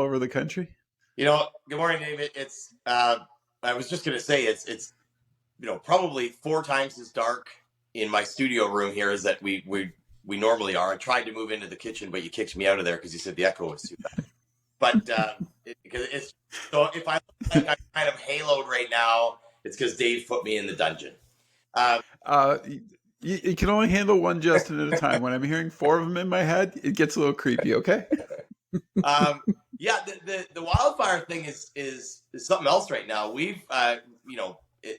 over the country? Good morning, David. I was just going to say it's probably 4 times as dark in my studio room here as that we normally are. I tried to move into the kitchen, but you kicked me out of there because you said the echo was too bad. But because it's so if I look like I'm kind of haloed right now, it's because Dave put me in the dungeon. Um, Uh, you can only handle one Justin at a time. When I'm hearing four of them in my head, it gets a little creepy. Okay. um, yeah, the wildfire thing is something else right now.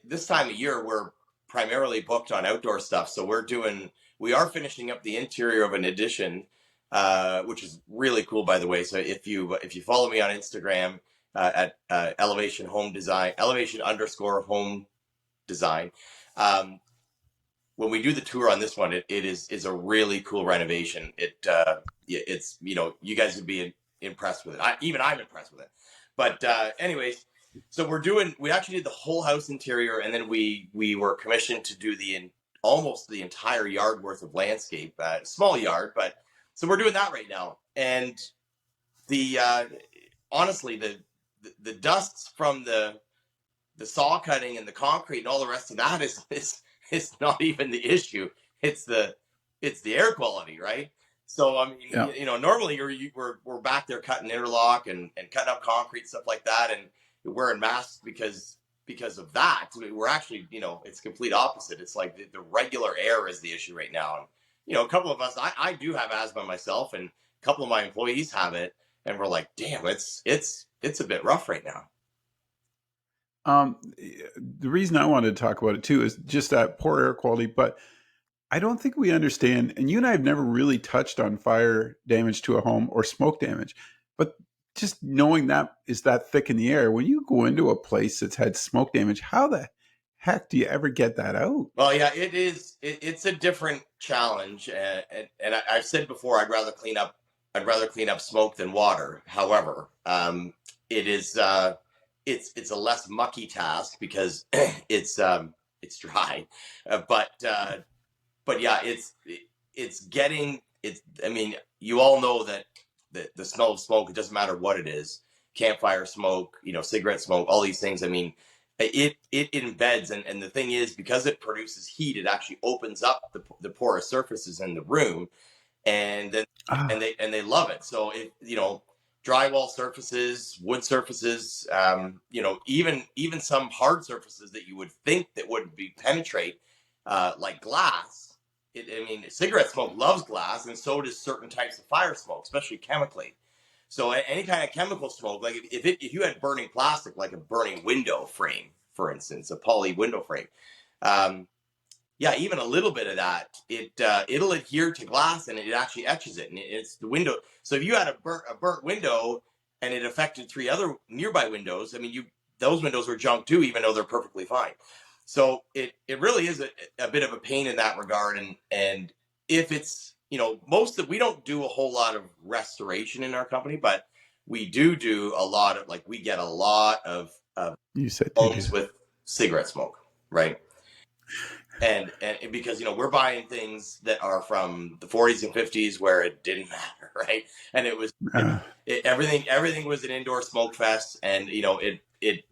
This time of year we're primarily booked on outdoor stuff, so we are finishing up the interior of an addition, which is really cool, by the way. So if you follow me on Instagram at elevation_home design. Um, when we do the tour on this one, it is a really cool renovation. It's you guys would be impressed with it. I'm impressed with it. But anyways, so we actually did the whole house interior, and then we were commissioned to do almost the entire yard worth of landscape. Small yard, but so we're doing that right now. And the honestly the dusts from the saw cutting and the concrete and all the rest of that is not even the issue. It's the air quality, right? So I mean, Yeah. normally we're back there cutting interlock and cutting up concrete, stuff like that, and we're wearing masks because of that. We're actually, it's complete opposite. It's like the regular air is the issue right now. And a couple of us, I do have asthma myself, and a couple of my employees have it, and we're like, damn, it's a bit rough right now. The reason I wanted to talk about it too is just that poor air quality, but I don't think we understand, and you and I have never really touched on fire damage to a home or smoke damage, but just knowing that is that thick in the air, when you go into a place that's had smoke damage, how the heck do you ever get that out? Well, yeah, it is. It's a different challenge, and I've said before, I'd rather clean up smoke than water. However, it is it's a less mucky task because it's dry, but yeah, it's getting it's. I mean, you all know that the smell of smoke. It doesn't matter what it is, campfire smoke, cigarette smoke, all these things. I mean, it embeds, and the thing is, because it produces heat, it actually opens up the porous surfaces in the room, and then Ah, and they love it. So drywall surfaces, wood surfaces, even some hard surfaces that you would think that wouldn't be penetrate, like glass. I mean, cigarette smoke loves glass, and so does certain types of fire smoke, especially chemically. So any kind of chemical smoke, like if you had burning plastic, like a burning window frame, for instance, a poly window frame, um, yeah, even a little bit of that, it'll adhere to glass and it actually etches it, and it's the window. So if you had a burnt window and it affected 3 other nearby windows, I mean, those windows were junk too, even though they're perfectly fine. So it really is a bit of a pain in that regard, and if it's we don't do a whole lot of restoration in our company, but we do a lot of, like, we get a lot of you said you do. homes with cigarette smoke, right? And because we're buying things that are from the 40s and 50s where it didn't matter, right? And Uh, everything was an indoor smoke fest, and it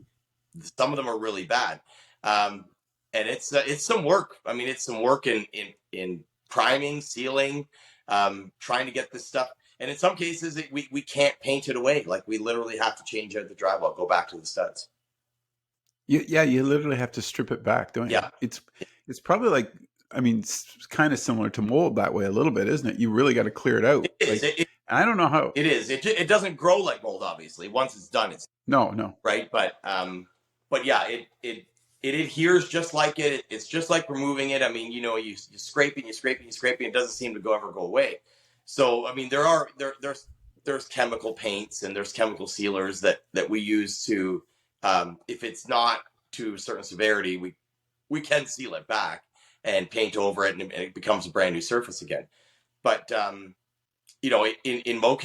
some of them are really bad, um, and it's some work. I mean, it's some work in priming, sealing, trying to get this stuff. And in some cases, we can't paint it away. Like, we literally have to change out the drywall, go back to the studs. yeah, you literally have to strip it back, don't you? Yeah, It's probably like, I mean, it's kind of similar to mold that way a little bit, isn't it? You really got to clear it out. it is. Like, I don't know how. It is. It doesn't grow like mold, obviously. Once it's done, it's No, no. right. But yeah, it adheres just like it. It's just like removing it. I mean, you scrape it, you scrape it, you scrape it. It doesn't seem to ever go away. So I mean, there's chemical paints and there's chemical sealers that we use to, if it's not to a certain severity, we can seal it back and paint over it, and it becomes a brand new surface again. But in most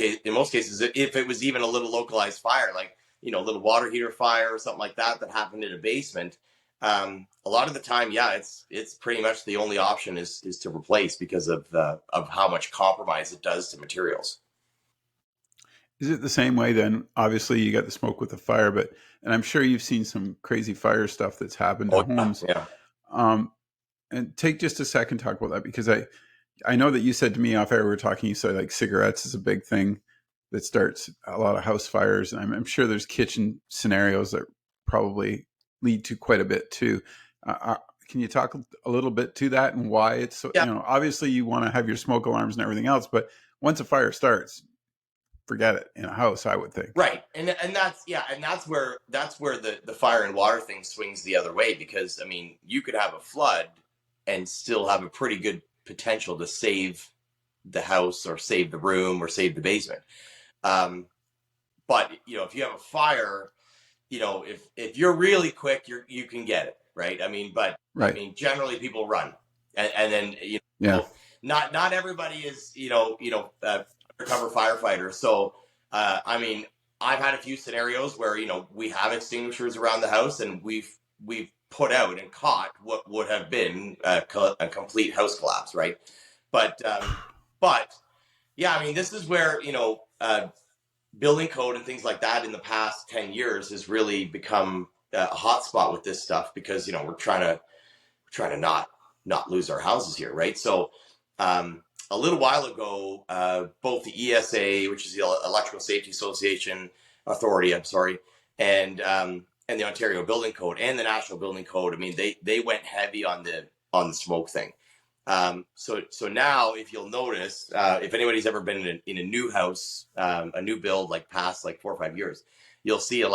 cases, if it was even a little localized fire, like a little water heater fire or something like that happened in a basement, a lot of the time, yeah, it's pretty much the only option is to replace, because of how much compromise it does to materials. Is it the same way then? Obviously, you got the smoke with the fire, but and I'm sure you've seen some crazy fire stuff that's happened to Oh yeah, homes. yeah, Um, and take just a second to talk about that because I know that you said to me off air we were talking. You said like cigarettes is a big thing that starts a lot of house fires, and I'm sure there's kitchen scenarios that probably lead to quite a bit too. Can you talk a little bit to that and why it's so? yeah. Obviously you want to have your smoke alarms and everything else, but once a fire starts, forget it in a house. I would think. Right, and that's yeah, and that's where the fire and water thing swings the other way because I mean you could have a flood and still have a pretty good potential to save the house or save the room or save the basement. Um, but if you have a fire, if you're really quick, you can get it, right? I mean, but I Right. mean, generally people run, and then Yeah. not everybody is undercover firefighter. So I mean, I've had a few scenarios where we have extinguishers around the house, and we've put out and caught what would have been a complete house collapse, right? But but yeah, I mean, this is where building code and things like that in the past 10 years has really become a hotspot with this stuff because we're trying to not lose our houses here, right? So a little while ago, both the ESA, which is the Electrical Safety Association Authority, I'm sorry, and the Ontario Building Code and the National Building Code, I mean, they went heavy on the smoke thing. So now, if you'll notice, if anybody's ever been in a new house, a new build, like past like 4 or 5 years, you'll see an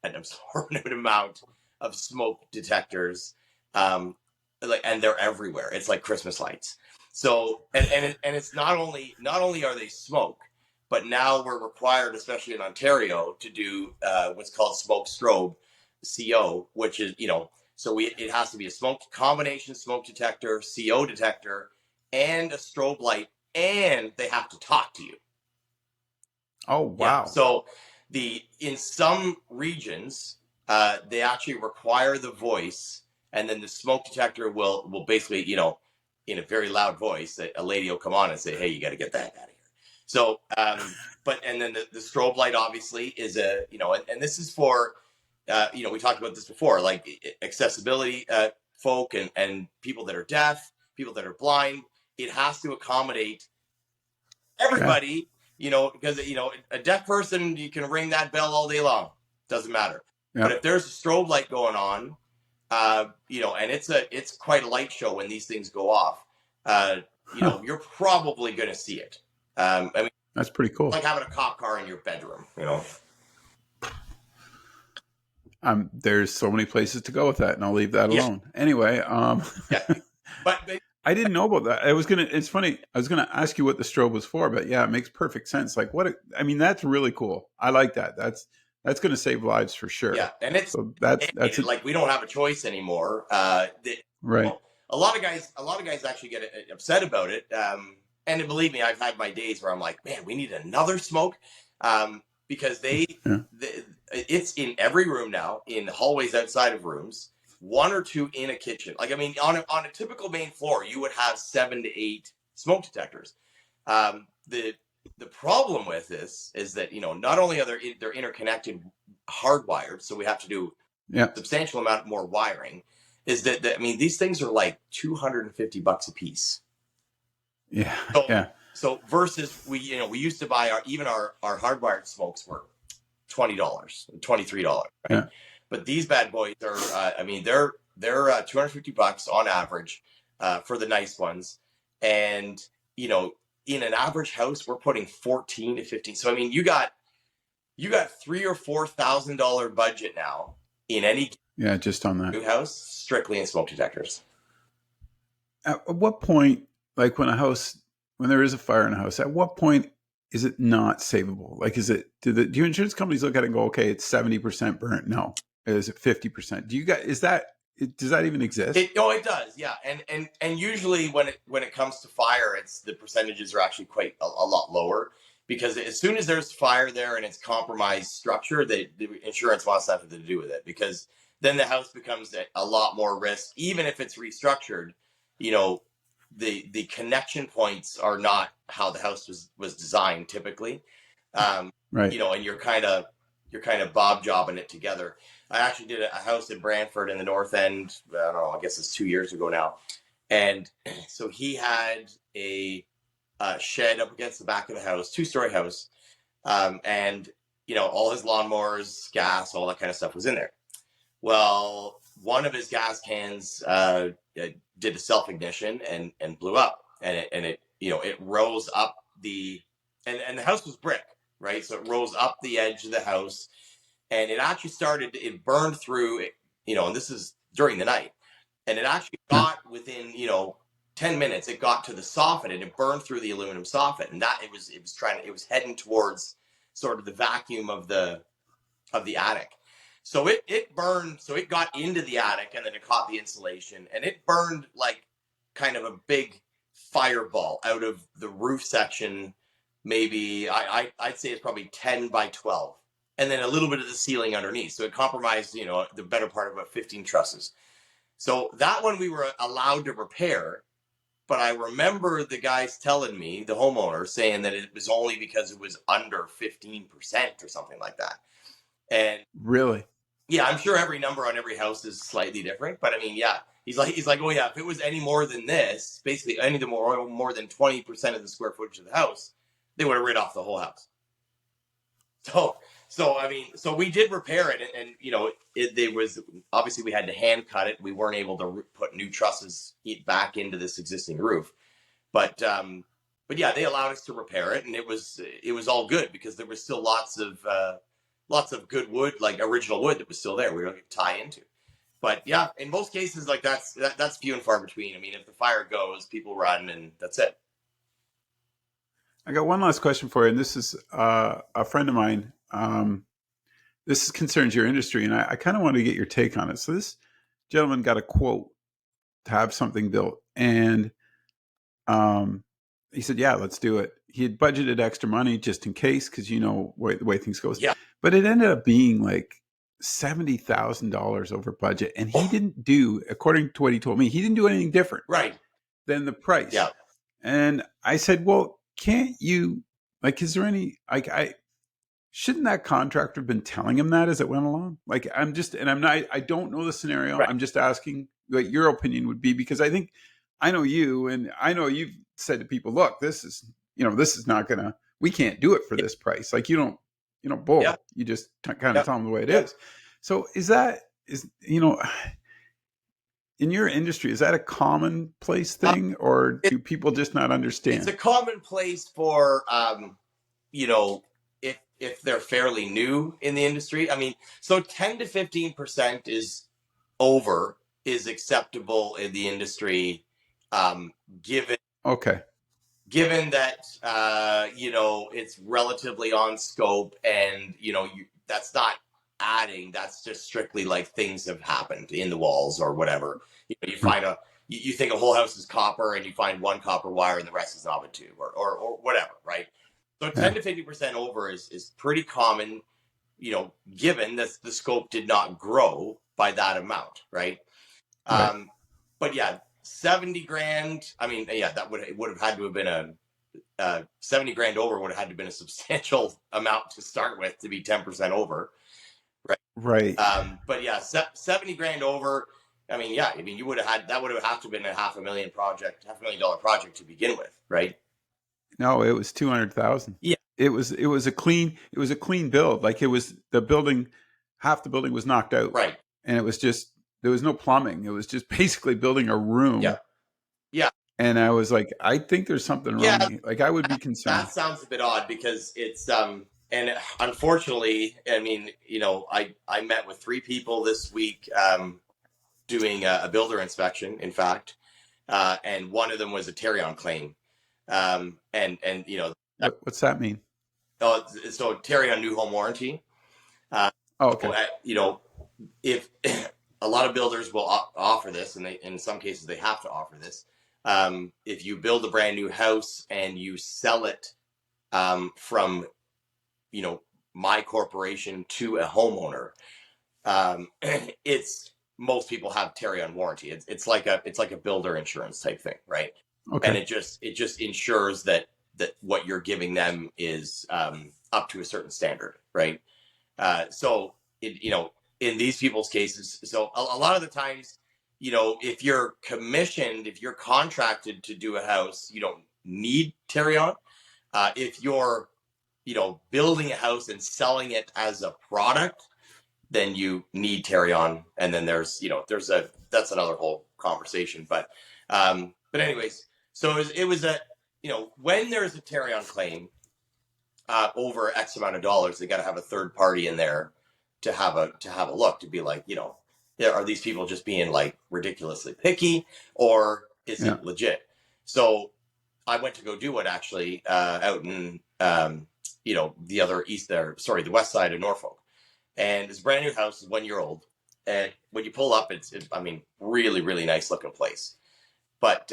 absorbent amount of smoke detectors, and they're everywhere. It's like Christmas lights. So and it's not only are they smoke, but now we're required, especially in Ontario, to do what's called smoke strobe, CO, which is so it has to be a smoke combination smoke detector, CO detector, and a strobe light, and they have to talk to you. Oh Yeah. wow. So in some regions, they actually require the voice, and then the smoke detector will basically, in a very loud voice, a lady will come on and say, "Hey, you got to get that out of here." So, but and then the strobe light obviously is and this is for, we talked about this before, like accessibility folk and people that are deaf, people that are blind. It has to accommodate Yeah. everybody, because a deaf person, you can ring that bell all day long, doesn't matter. But Yeah. if there's a strobe light going on, and it's quite a light show when these things go off, Huh. you're probably going to see it. I mean, That's pretty like cool. having a cop car in your bedroom. There's so many places to go with that, and I'll leave that Yeah, alone. Anyway, yeah. But I didn't know about that. I was gonna. It's funny. I was gonna ask you what the strobe was for, but yeah, it makes perfect sense. Like what? I mean, that's really cool. I like that. That's gonna save lives for yeah, sure. and it's So that's mandated. it. Like we don't have a choice anymore. Right. A lot of guys actually get upset about it. And believe me, I've had my days where I'm like, man, we need another smoke, because Yeah. it's in every room now, in hallways outside of rooms, one or two in a kitchen. Like I mean, on a typical main floor, you would have 7 to 8 smoke detectors. The problem with this is that not only are they're interconnected, hardwired, so we have to do Yeah. substantial amount more wiring. Is that I mean these things are like $250 a piece. Yeah. So Yeah. so versus we used to buy our hardwired smokes were $20, $23, right? Yeah. But these bad boys are I mean they're $250 on average for the nice ones, and in an average house we're putting 14 to 15. So I mean you got $3,000 or $4,000 budget now in any Yeah. Just on that. new house strictly in smoke detectors. At what point, like when there is a fire in a house, at what point is it not savable? Like, do insurance companies look at it and go, okay, it's 70% burnt? No. Is it 50%? Do you guys, does that even exist? It does, yeah, and usually when it comes to fire, it's the percentages are actually quite a lot lower because as soon as there's fire there and it's compromised structure, the insurance wants nothing to do with it because then the house becomes a lot more risk, even if it's restructured. You know, the connection points are not how the house was designed typically. Right. And you're kind of bob jobbing it together. I actually did a house in Brantford in the North End. I don't know. I guess it's 2 years ago now. And so he had a shed up against the back of the house, two-story house, and all his lawnmowers, gas, all that kind of stuff was in there. Well, one of his gas cans did a self ignition and blew up, and it rose up and the house was brick, right? So it rose up the edge of the house, and it burned through it, and this is during the night, and it actually Yeah. got within 10 minutes. It got to the soffit and it burned through the aluminum soffit, and that it was heading towards sort of the vacuum of the attic. So it burned. So it got into the attic, and then it caught the insulation, and it burned like kind of a big fireball out of the roof section. Maybe I'd say it's probably 10 by 12, and then a little bit of the ceiling underneath. So it compromised the better part of about 15 trusses. So that one we were allowed to repair, but I remember the guys telling me, the homeowner, saying that it was only because it was under 15% or something like that. And Really? yeah, I'm sure every number on every house is slightly different, but I mean, yeah, he's like, oh yeah, if it was any more than this, basically any more than 20% of the square footage of the house, they would have rid off the whole house. So, I mean, so we did repair it, and there was obviously we had to hand cut it. We weren't able to put new trusses back into this existing roof, but yeah, they allowed us to repair it, and it was all good because there was still lots of good wood, like original wood, that was still there. We were going to tie into. But yeah, in most cases, like that's few and far between. I mean, if the fire goes, people run, and that's it. I got one last question for you, and this is a friend of mine. This concerns your industry, and I kind of want to get your take on it. So this gentleman got a quote to have something built, and um, he said, "Yeah, let's do it." He had budgeted extra money just in case, because the way things goes. Yeah, But it ended up being like $70,000 over budget, and he didn't do, according to what he told me, he didn't do anything different right. than the price. Yeah, And I said, "Well, can't you like? Is there any like I?" Shouldn't that contractor have been telling him that as it went along? Like, I'm not, I don't know the scenario. right. I'm just asking what your opinion would be, because I think I know you, and I know you've said to people, look, this is not gonna, we can't do it for Yeah, this price. Like, you don't yeah, bull. You just kind of yeah, tell them the way it yeah. is. So in your industry, is that a commonplace Uh, thing, or it, do people just not it's a understand? commonplace for if they're fairly new in the industry. I mean, so 10 to 15% is acceptable in the industry, um, given Okay. given that it's relatively on scope, and that's not adding. That's just strictly like things have happened in the walls or whatever. You find you think a whole house is copper, and you find one copper wire and the rest is knob and tube, or whatever, right? So Yeah. 10 to 50% over is pretty common, given that the scope did not grow by that amount, right? Right. Um, but yeah, 70 grand. I mean, yeah, it would have had to have been 70 grand over would have had to been a substantial amount to start with to be 10% over, right? Right. But yeah, 70 grand over. I mean, yeah, I mean, you would have had that would have to been a $500,000 project to begin with, right? No, it was 200,000. Yeah, It was a clean build. Like, it was the building, half the building was knocked out, right. and it was just, there was no plumbing. It was just basically building a Yeah, room. yeah, And I was like, I think there's something wrong yeah. here. Like, I would be That concerned. sounds a bit odd because and unfortunately, I mean, I met with three people this week, doing a builder inspection, in fact, and one of them was a Tarion claim, and What's that mean? so Tarion new home warranty. Uh, Oh, so, okay. if a lot of builders will offer this, and in some cases they have to offer this, if you build a brand new house and you sell it, from my corporation to a homeowner, it's most people have Terry on warranty. It's like a builder insurance type thing, right? And Okay. it just ensures that that what you're giving them is up to a certain standard, right? So in these people's cases, so a lot of the times, if you're commissioned, if you're contracted to do a house, you don't need Terrion. If you're building a house and selling it as a product, then you need Terrion. And then that's another whole conversation. But anyways, so it was when there's a Terrion claim over X amount of dollars, they got to have a third party in there to have a look, to be like, are these people just being like ridiculously picky, or is Yeah. it legit? So I went to go do it actually out in the other the west side of Norfolk, and this brand new house is 1 year old. And when you pull up, it's I mean, really, really nice looking place. But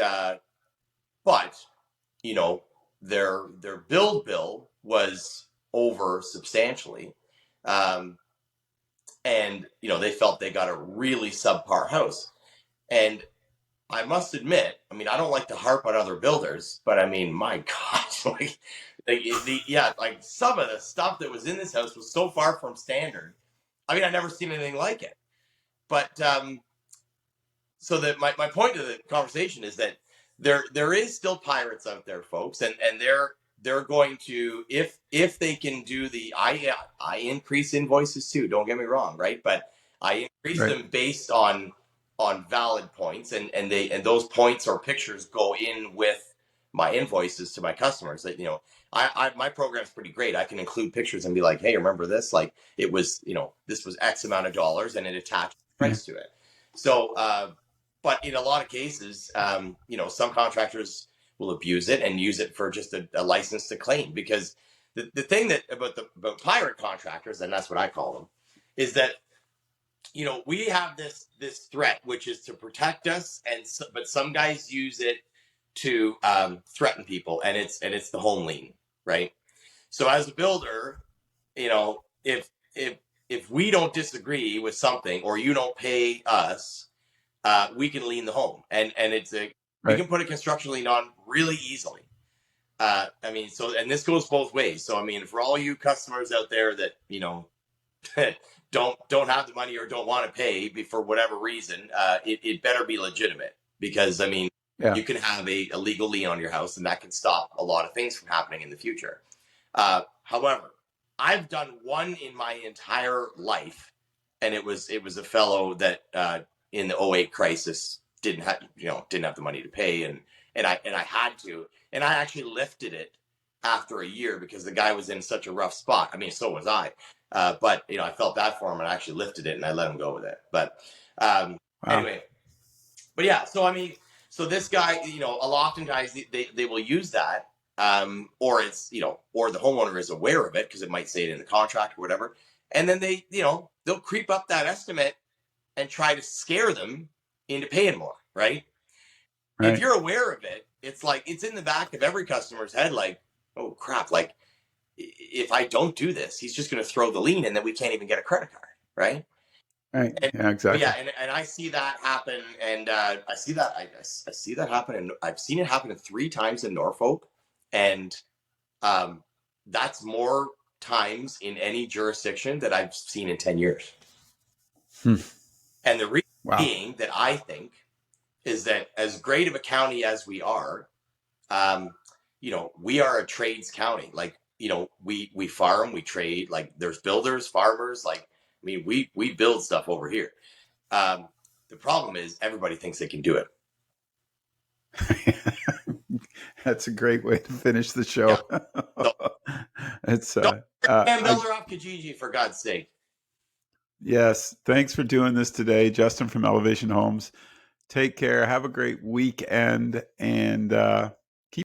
you know, their build bill was over substantially, um, and they felt they got a really subpar house. And I must admit, I mean, I don't like to harp on other builders, but I mean, my gosh, like some of the stuff that was in this house was so far from standard. I mean, I've never seen anything like it. But so that my point of the conversation is that there is still pirates out there, folks, and they're going to, if they can do I increase invoices too. Don't get me wrong, right? But I increase Right. them based on valid points, and those points or pictures go in with my invoices to my customers. That my program's pretty great. I can include pictures and be like, hey, remember this? Like, it was, this was X amount of dollars, and it attached Yeah. price to it. So, but in a lot of cases, some contractors will abuse it and use it for just a license to claim. Because the thing about pirate contractors, and that's what I call them, is that we have this threat, which is to protect us, but some guys use it to threaten people, and it's the home lien, right? So as a builder, if we don't disagree with something, or you don't pay us, we can lien the home, and we Right. can put a construction lien on really easily. I mean, and this goes both ways. So I mean, for all you customers out there that don't have the money or don't want to pay for whatever reason, it better be legitimate, because I mean, Yeah. you can have a legal lien on your house, and that can stop a lot of things from happening in the future. However, I've done one in my entire life, and it was a fellow that in the '08 crisis didn't have the money to pay, and I had to, and I actually lifted it after a year because the guy was in such a rough spot. I mean, so was I. But I felt bad for him, and I actually lifted it, and I let him go with it. But Wow. anyway, but yeah. So I mean, so this guy, a lot oftentimes they will use that, or it's or the homeowner is aware of it because it might say it in the contract or whatever, and then they'll creep up that estimate and try to scare them into paying more, right? If Right. you're aware of it, it's like it's in the back of every customer's head, like, oh crap, like if I don't do this, he's just going to throw the lien, and then we can't even get a credit card, right? Right. And, Yeah. but yeah, Exactly. and I see that happen, and I see that happen, and I've seen it happen 3 times in Norfolk, and um, that's more times in any jurisdiction that I've seen in 10 years. Hmm. And the reason Wow. being that I think is that, as great of a county as we are, um, we are a trades county. Like, we farm, we trade. Like, there's builders, farmers. Like, I mean, we build stuff over here. Um, the problem is everybody thinks they can do it. That's a great way to finish the Yeah. show. So It's don't and I builder off Kijiji, for God's sake. yes, thanks for doing this today, Justin from Elevation Homes. Take care. Have a great weekend, and